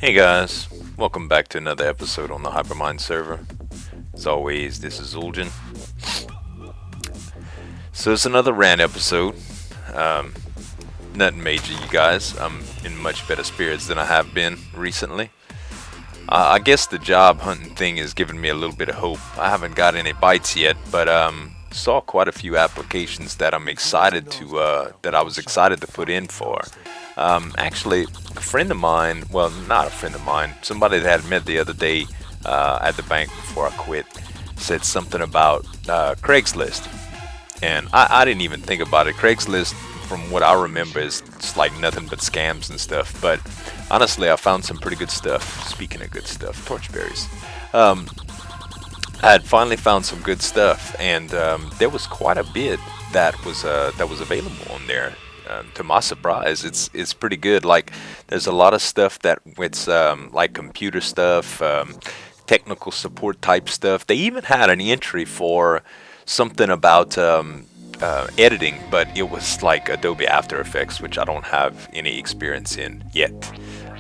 Hey guys, welcome back to another episode on the Hypermine server. As always, this is Zueljin. So it's another Rant episode. Um, Nothing major, you guys. I'm in much better spirits than I have been recently. I guess the job hunting thing is giving me a little bit of hope. I haven't got any bites yet, but saw quite a few applications that I was excited to put in for. Actually, a friend of mine, well, not a friend of mine, somebody that I had met the other day at the bank before I quit, said something about Craigslist. And I didn't even think about it. Craigslist, from what I remember, is it's like nothing but scams and stuff. But honestly, I found some pretty good stuff. Speaking of good stuff, torchberries. I had finally found some good stuff, and there was quite a bit that was available on there. To my surprise, it's pretty good. Like, there's a lot of stuff that it's like computer stuff, technical support type stuff. They even had an entry for something about editing, but it was like Adobe After Effects, which I don't have any experience in yet.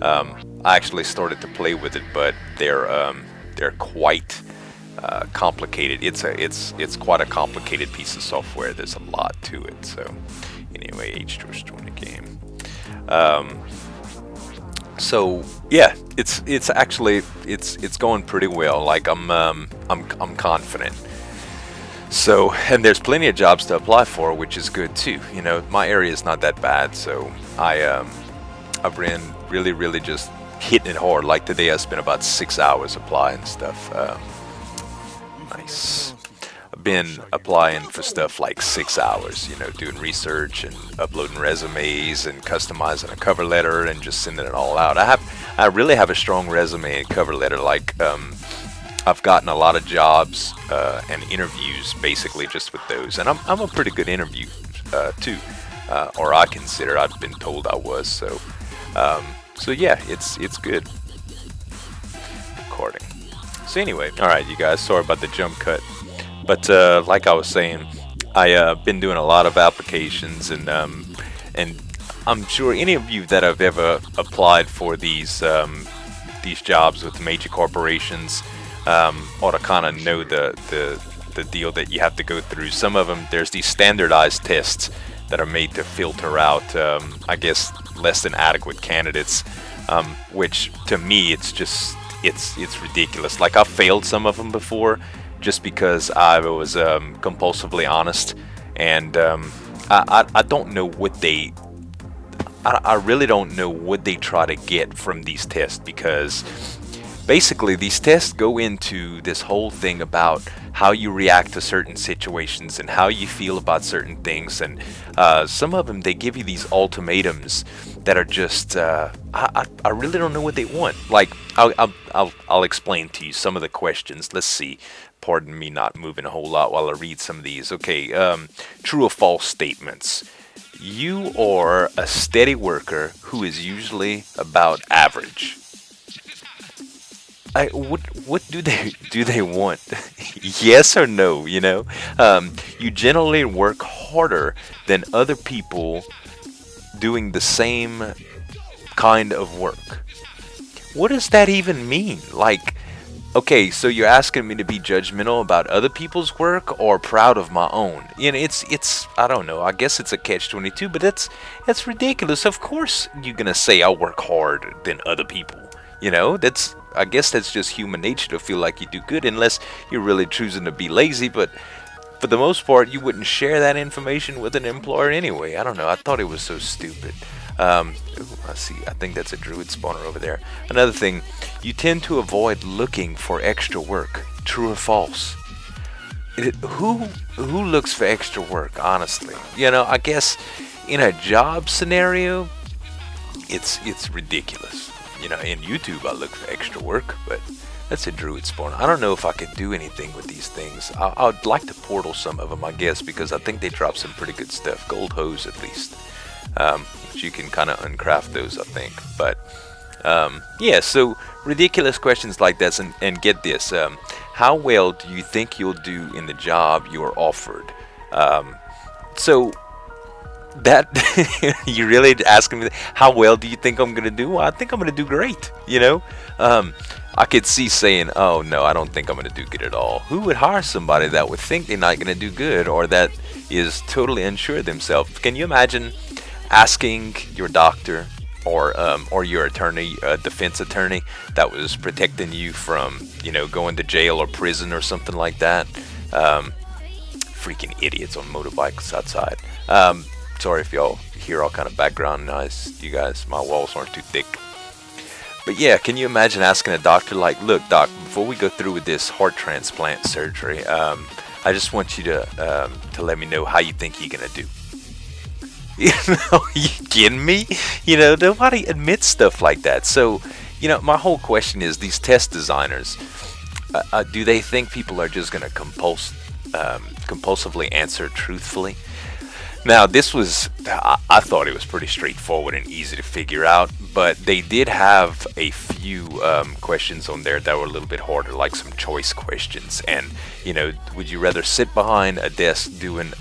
I actually started to play with it, but they're quite complicated. It's quite a complicated piece of software. There's a lot to it. So anyway, H2's joined the game. So yeah, it's actually it's going pretty well. Like I'm confident. So, and there's plenty of jobs to apply for, which is good too. You know, my area is not that bad, so I've been really just hitting it hard. Like today, I spent about 6 hours applying stuff. Nice. I've been applying for stuff like 6 hours, you know, doing research and uploading resumes and customizing a cover letter and just sending it all out. I really have a strong resume and cover letter. Like, I've gotten a lot of jobs and interviews basically just with those, and I'm a pretty good interview too, or I consider. I've been told I was. So yeah, it's good. Recording. So anyway, all right, you guys. Sorry about the jump cut, but like I was saying, I've been doing a lot of applications, and I'm sure any of you that have ever applied for these jobs with major corporations ought to kind of know the deal that you have to go through. Some of them, there's these standardized tests that are made to filter out, I guess, less than adequate candidates, which to me, it's ridiculous. Like, I've failed some of them before just because I was compulsively honest, and I don't know what I really don't know what they try to get from these tests, because basically these tests go into this whole thing about how you react to certain situations and how you feel about certain things, and some of them, they give you these ultimatums that are just I really don't know what they want. Like, I'll explain to you some of the questions. Let's see. Pardon me not moving a whole lot while I read some of these. Okay, true or false statements. You are a steady worker who is usually about average. What do they want? Yes or no? You know, you generally work harder than other people doing the same kind of work. What does that even mean? Like, okay, so you're asking me to be judgmental about other people's work or proud of my own? You know, it's I don't know. I guess it's a catch-22, but that's ridiculous. Of course you're gonna say I work harder than other people. You know, I guess that's just human nature to feel like you do good, unless you're really choosing to be lazy. But for the most part, you wouldn't share that information with an employer anyway. I don't know. I thought it was so stupid. I see. I think that's a druid spawner over there. Another thing, you tend to avoid looking for extra work. True or false? Who looks for extra work, honestly? You know, I guess in a job scenario, it's ridiculous. You know, in YouTube, I look for extra work, but that's a druid spawner. I don't know if I could do anything with these things. I'd like to portal some of them, I guess, because I think they drop some pretty good stuff. Gold hose, at least. Which you can kind of uncraft those, I think. But yeah, so ridiculous questions like this, and get this: how well do you think you'll do in the job you are offered? So That you really asking me how well do you think I'm gonna do? Well, I think I'm gonna do great. I could see saying, "Oh no, I don't think I'm gonna do good at all." Who would hire somebody that would think they're not gonna do good or that is totally unsure of themselves? Can you imagine asking your doctor or your attorney, defense attorney that was protecting you from going to jail or prison or something like that? Freaking idiots on motorbikes outside. Sorry if y'all hear all kind of background noise, you guys. My walls aren't too thick. But yeah, can you imagine asking a doctor like, "Look, doc, before we go through with this heart transplant surgery, I just want you to let me know how you think you're gonna do." You kidding me? Nobody admits stuff like that. So, my whole question is, these test designers, do they think people are just gonna compulsively answer truthfully? Now, I thought it was pretty straightforward and easy to figure out, but they did have a few questions on there that were a little bit harder, like some choice questions. And, would you rather sit behind a desk being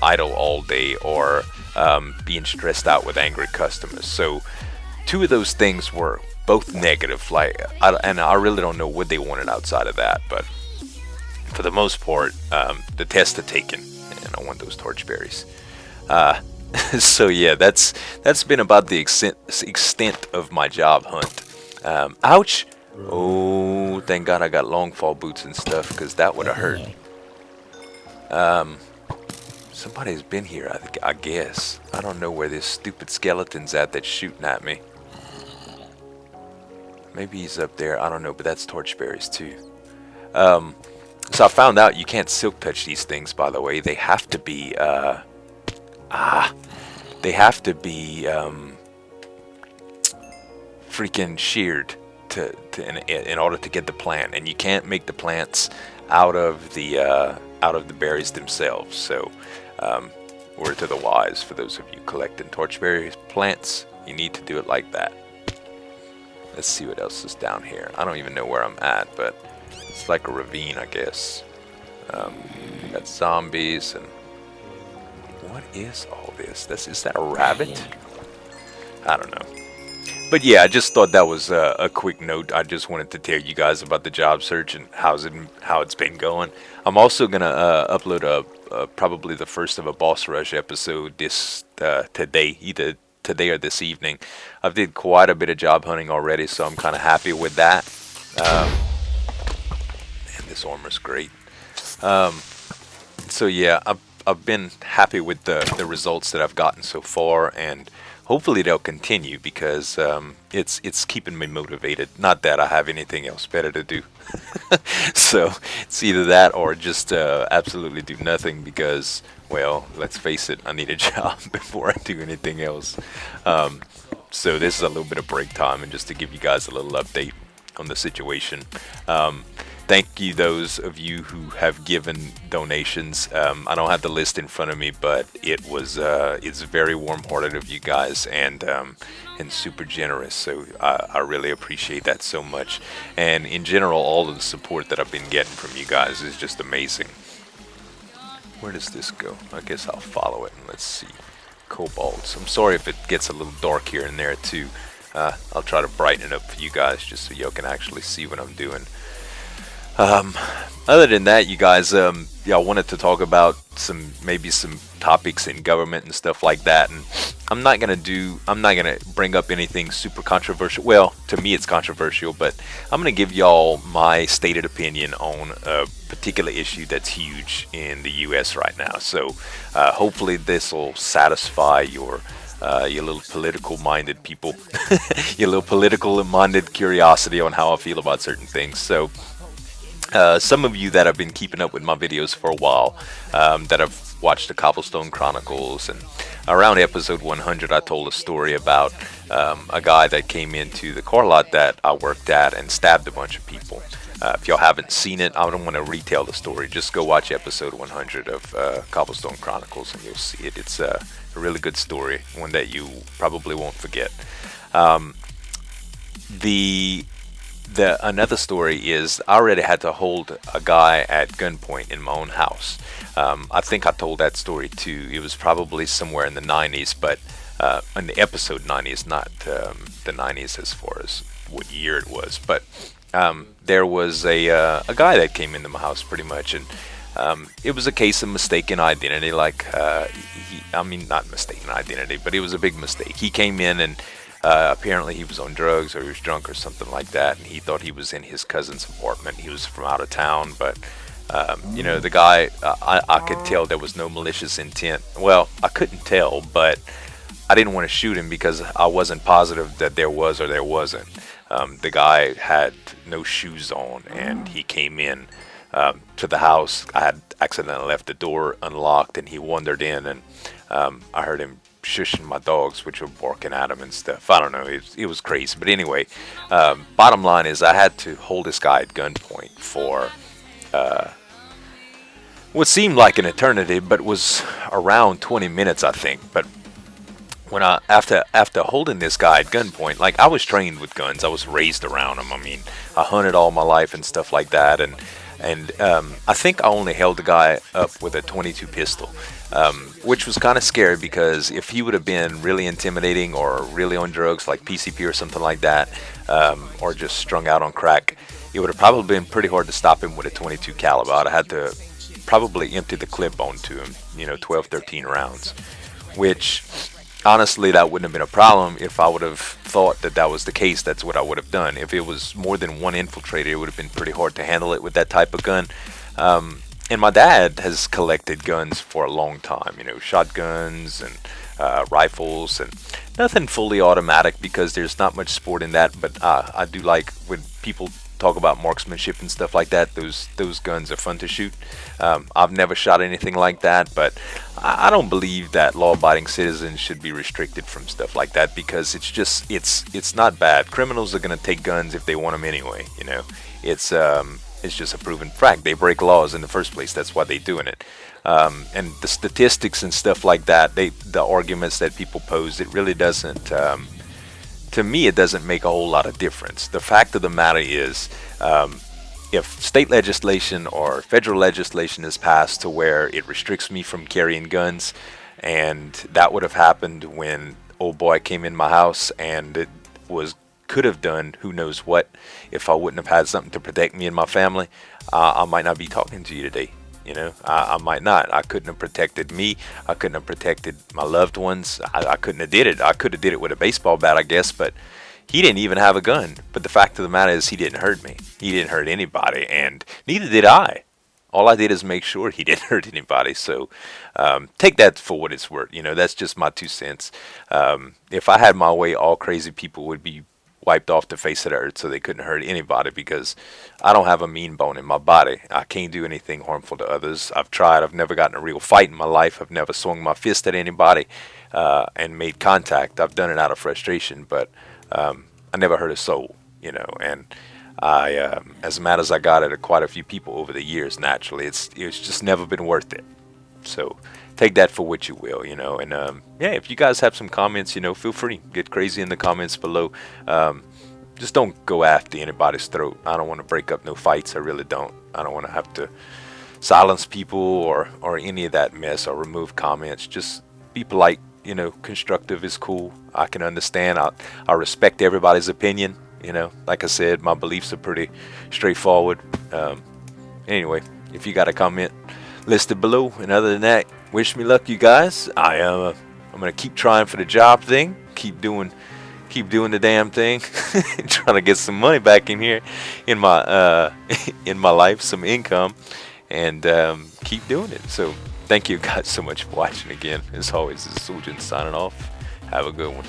idle all day or being stressed out with angry customers? So, two of those things were both negative, and I really don't know what they wanted outside of that, but for the most part, the tests are taken. And I want those torchberries. So yeah, that's been about the extent of my job hunt. Ouch! Oh, thank God I got long fall boots and stuff, because that would have hurt. Somebody's been here, I guess. I don't know where this stupid skeleton's at that's shooting at me. Maybe he's up there. I don't know, but that's torchberries too. So I found out you can't silk touch these things, by the way. They have to be, freaking sheared in order to get the plant, and you can't make the plants out of the berries themselves. So, word to the wise for those of you collecting torchberry plants, you need to do it like that. Let's see what else is down here. I don't even know where I'm at, but it's like a ravine, I guess. Got zombies and what is all this? Is that a rabbit? I don't know. But yeah, I just thought that was a quick note. I just wanted to tell you guys about the job search and how it's been going. I'm also gonna upload probably the first of a boss rush episode today, either today or this evening. I've did quite a bit of job hunting already, so I'm kind of happy with that. This armor's great. So yeah, I've been happy with the results that I've gotten so far, and hopefully they'll continue because it's keeping me motivated. Not that I have anything else better to do. So it's either that or just absolutely do nothing because, well, let's face it, I need a job before I do anything else. So this is a little bit of break time, and just to give you guys a little update on the situation. Thank you, those of you who have given donations. I don't have the list in front of me, but it's very warm-hearted of you guys and super generous. So I really appreciate that so much. And in general, all of the support that I've been getting from you guys is just amazing. Where does this go? I guess I'll follow it and let's see. Kobolds. I'm sorry if it gets a little dark here and there too. I'll try to brighten it up for you guys just so y'all can actually see what I'm doing. Other than that, you guys, I wanted to talk about maybe some topics in government and stuff like that, and I'm not gonna bring up anything super controversial. Well, to me it's controversial, but I'm gonna give y'all my stated opinion on a particular issue that's huge in the US right now. So hopefully this will satisfy your little political minded people, your little political minded curiosity on how I feel about certain things. So some of you that have been keeping up with my videos for a while, that have watched the Cobblestone Chronicles, and around episode 100 I told a story about a guy that came into the car lot that I worked at and stabbed a bunch of people. If y'all haven't seen it, I don't want to retell the story. Just go watch episode 100 of Cobblestone Chronicles and you'll see it. It's a really good story, one that you probably won't forget. The another story is I already had to hold a guy at gunpoint in my own house. I think I told that story too. It was probably somewhere in the 90s, but in the episode 90s, not the 90s as far as what year it was. But there was a guy that came into my house pretty much, and it was a case of mistaken identity. Like, I mean, not mistaken identity, but it was a big mistake. He came in and apparently he was on drugs or he was drunk or something like that, and he thought he was in his cousin's apartment. He was from out of town, but you know, the guy, I could tell there was no malicious intent. Well, I couldn't tell, but I didn't want to shoot him because I wasn't positive that there was or there wasn't. The guy had no shoes on, and he came in to the house. I had accidentally left the door unlocked, and he wandered in, and I heard him shushing my dogs, which were barking at him and stuff. I don't know, it was crazy. But anyway, bottom line is I had to hold this guy at gunpoint for what seemed like an eternity, but was around 20 minutes, I think. But when after holding this guy at gunpoint, like, I was trained with guns, I was raised around them. I mean, I hunted all my life and stuff like that, and I think I only held the guy up with a .22 pistol, which was kind of scary because if he would have been really intimidating or really on drugs like PCP or something like that, or just strung out on crack, it would have probably been pretty hard to stop him with a .22 caliber. I'd have had to probably empty the clip onto him, you know, 12, 13 rounds, which honestly, that wouldn't have been a problem if I would have thought that that was the case. That's what I would have done. If it was more than one infiltrator, it would have been pretty hard to handle it with that type of gun. And my dad has collected guns for a long time, you know, shotguns and rifles, and nothing fully automatic because there's not much sport in that. But I do like when people talk about marksmanship and stuff like that. Those guns are fun to shoot. I've never shot anything like that, but I don't believe that law-abiding citizens should be restricted from stuff like that because it's not bad. Criminals are gonna take guns if they want them anyway. You know, it's just a proven fact. They break laws in the first place. That's why they're doing it. And the statistics and stuff like that, the arguments that people pose, it really doesn't. To me, it doesn't make a whole lot of difference. The fact of the matter is, if state legislation or federal legislation is passed to where it restricts me from carrying guns, and that would have happened when old boy came in my house, and it could have done who knows what if I wouldn't have had something to protect me and my family, I might not be talking to you today. You know, I might not. I couldn't have protected me. I couldn't have protected my loved ones. I couldn't have did it. I could have did it with a baseball bat, I guess, but he didn't even have a gun. But the fact of the matter is he didn't hurt me. He didn't hurt anybody, and neither did I. All I did is make sure he didn't hurt anybody. So take that for what it's worth. You know, that's just my 2 cents. If I had my way, all crazy people would be wiped off the face of the earth so they couldn't hurt anybody, because I don't have a mean bone in my body. I can't do anything harmful to others. I've tried. I've never gotten a real fight in my life. I've never swung my fist at anybody and made contact. I've done it out of frustration, but I never hurt a soul, you know. And I, as mad as I got at quite a few people over the years, naturally, it's just never been worth it. So take that for what you will, you know. And yeah, if you guys have some comments, you know, feel free, get crazy in the comments below. Just don't go after anybody's throat. I don't want to break up no fights. I really don't. I don't want to have to silence people or any of that mess or remove comments. Just be polite, you know. Constructive is cool. I can understand. I respect everybody's opinion, you know. Like I said, my beliefs are pretty straightforward. Anyway, if you got a comment, listed below. And other than that, wish me luck, you guys. I'm gonna keep trying for the job thing, keep doing the damn thing, trying to get some money back in here in my in my life, some income, and keep doing it. So thank you guys so much for watching again. As always, this is Zueljin signing off. Have a good one.